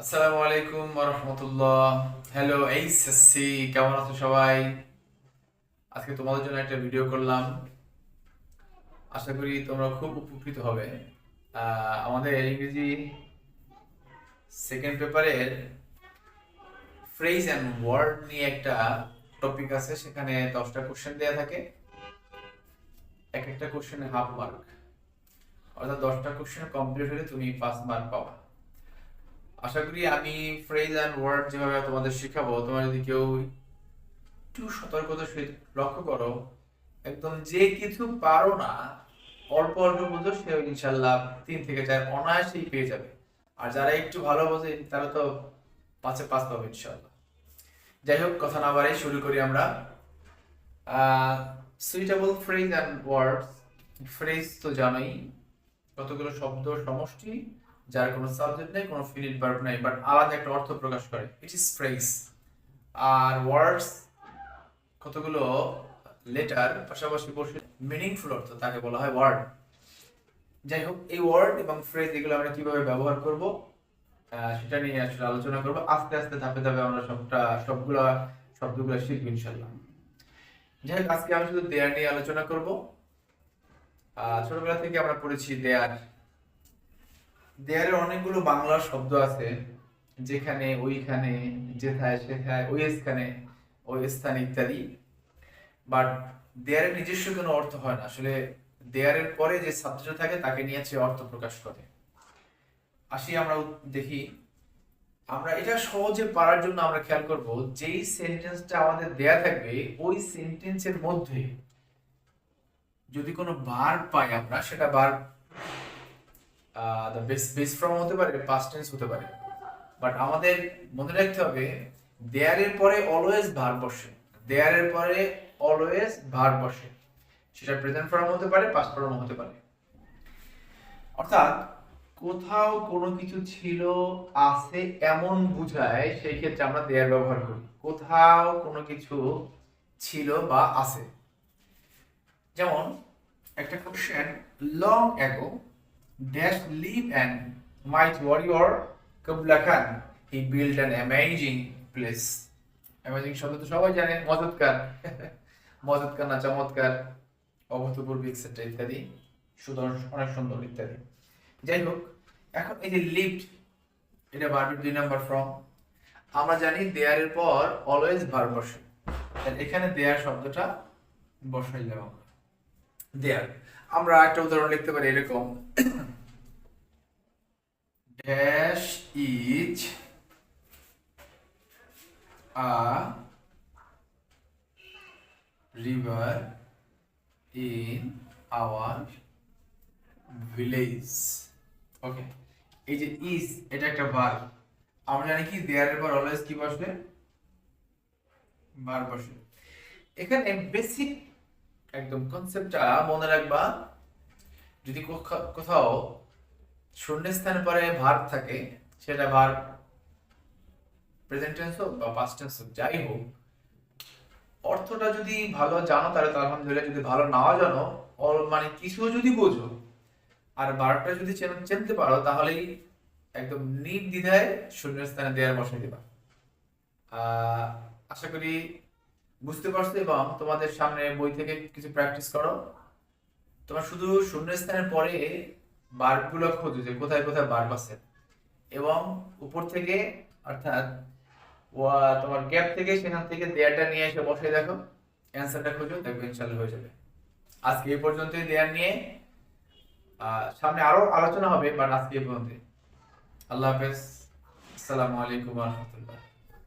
আসসালামু আলাইকুম ওয়া রাহমাতুল্লাহ। হ্যালো এইচএসসি, কেমন আছো সবাই? আজকে তোমাদের জন্য একটা ভিডিও করলাম। আশা করি তোমরা খুব উপকৃত হবে। আমাদের ইংরেজি সেকেন্ড পেপারের ফ্রেজ অ্যান্ড ওয়ার্ড নিয়ে একটা টপিক আছে, সেখানে 10টা কোশ্চেন দেয়া থাকে। এক একটা কোশ্চেনে হাফ মার্ক, অর্থাৎ 10টা কোশ্চেন কমপ্লিট হলে তুমি 5 মার্ক পাবা। আশা করি আমি ফ্রেজ অ্যান্ড ওয়ার্ড যেভাবে তোমাদের শেখাবো, তোমরা যদি কেউ একটু সতর্কতার সহিত লক্ষ্য করো, একদম যে কিছু পারো না, অল্প অল্প বুঝো, সে ইনশাল্লাহ 3 থেকে 4 অনায়াসেই পেয়ে যাবে। আর যারা একটু ভালো বোঝে তারা তো 5-এ 5 পাবে ইনশাল্লাহ। যাই হোক, কথা না বাড়াই শুরু করি আমরা। Suitable phrase and words. Phrase তো জানোই, কতগুলো শব্দ সমষ্টি যার কোনো সাবজেক্ট নেই, কোনো ফিনিট ভার্ব নেই, বাট আলাদা একটা অর্থ প্রকাশ করে, ইট ইজ ফ্রেজ। আর ওয়ার্ডস কতগুলো লেটার পাশাপাশি বসে মিনিংফুল অর্থ, তাকে বলা হয় ওয়ার্ড। যাই হোক, এই ওয়ার্ড এবং ফ্রেজ এগুলো আমরা কিভাবে ব্যবহার করব সেটা নিয়ে আসলে আলোচনা করব। আস্তে আস্তে ধাপে ধাপে আমরা সবগুলা শব্দগুলো শিখবো ইনশাল্লাহ। যাই হোক, আজকে আমি শুধু দেয়ার নিয়ে আলোচনা করব। ছোটবেলা থেকে আমরা পড়েছি দেয়ার। দেয়ারের অনেকগুলো বাংলা শব্দ আছে, যেখানে, ওইখানে, যেথায়, সেথায়, ওই স্থানে, ওই স্থানে ইত্যাদি। বাট দেয়ারের নিজস্ব কোনো অর্থ হয় না আসলে। দেয়ারের পরে যে সাবজেক্ট থাকে তাকে নিয়ে সে অর্থ প্রকাশ করে। আসি আমরা দেখি, আমরা এটা সহজে পারার জন্য আমরা খেয়াল করব, যেই সেন্টেন্সটা আমাদের দেয়া থাকবে ওই সেন্টেন্সের মধ্যে যদি কোনো ভার্ব পাই আমরা, সেটা ভার্ব বেস ফর্ম হতে পারে, পাস্ট টেন্স হতে পারে। বাট আমাদের মনে রাখতে হবে, দেয়ারের পরে অলওয়েজ ভার্ব বসে। দেয়ারের পরে অলওয়েজ ভার্ব বসে, সেটা প্রেজেন্ট ফর্ম হতে পারে, পাস্ট ফর্ম হতে পারে। অর্থাৎ কোথাও কোনো কিছু ছিল, আছে, এমন বুঝায়, সেই ক্ষেত্রে আমরা দেয়ার ব্যবহার করি। কোথাও কোনো কিছু ছিল বা আছে। যেমন একটা question, long ago dash live and mighty warrior Kublai Khan he build an amazing place. Amazing শব্দ তো সবাই জানে, মজৎকার। মজৎকার না চমৎকার, অভূতপূর্ব এক্সেট্রা ইত্যাদি, অনেক সুন্দর ইত্যাদি। যাই হোক, এখন এই যে লিভড, এটা ভার্বের 2 নাম্বার ফর্ম। আমরা জানি দেয়ারের পর অলওয়েজ ভার্ব বসে, তাহলে এখানে দেয়ার শব্দটা বসাইলাম আমরা। দেয়ার, আমরা একটা উদাহরণ লিখতে পারি এরকম, dash is a river in our village. Okay, এই যে ইজ, এটা একটা ভার্ব। আমরা জানি কি দেয়ারের পর অলওয়েজ কি বসবে, ভার্ব বসে। এখানে বেসিক একদম কনসেপ্টটা মনে রাখবা, যদি কোথাও শূন্যস্থানের পরে ভার্ব থাকে, সেটা ভার্ব প্রেজেন্ট টেন্স হোক বা পাস্ট টেন্স হোক, যাই হোক, অর্থটা যদি ভালো জানো তাহলে তো আলহামদুলিল্লাহ, যদি ভালো নাও জানো, মানে কিছু যদি বোঝো আর ভার্বটা যদি চিনতে পারো, তাহলেই একদম নির্দ্বিধায় শূন্যস্থানে দেয়ার বসাই দিবা। আশা করি বুঝতে পারছো, এবং তোমাদের সামনে বই থেকে কিছু প্র্যাকটিস করো। তোমার শুধু শূন্যস্থানের পরে ভার্বগুলো খোঁজো, যে কোথায় কোথায় ভার্ব আছে, এবং উপর থেকে, অর্থাৎ তোমার গ্যাপ থেকে, সেখান থেকে দেয়ারটা নিয়ে এসে বসে দেখো, অ্যান্সারটা খোঁজো, দেখবে ইনশাআল্লাহ হয়ে যাবে। আজকে এই পর্যন্তই দেয়ার নিয়ে। সামনে আরো আলোচনা হবে, বাট আজকে এই পর্যন্ত। আল্লাহ হাফেজ। আসসালামু আলাইকুম ওয়া রাহমাতুল্লাহ।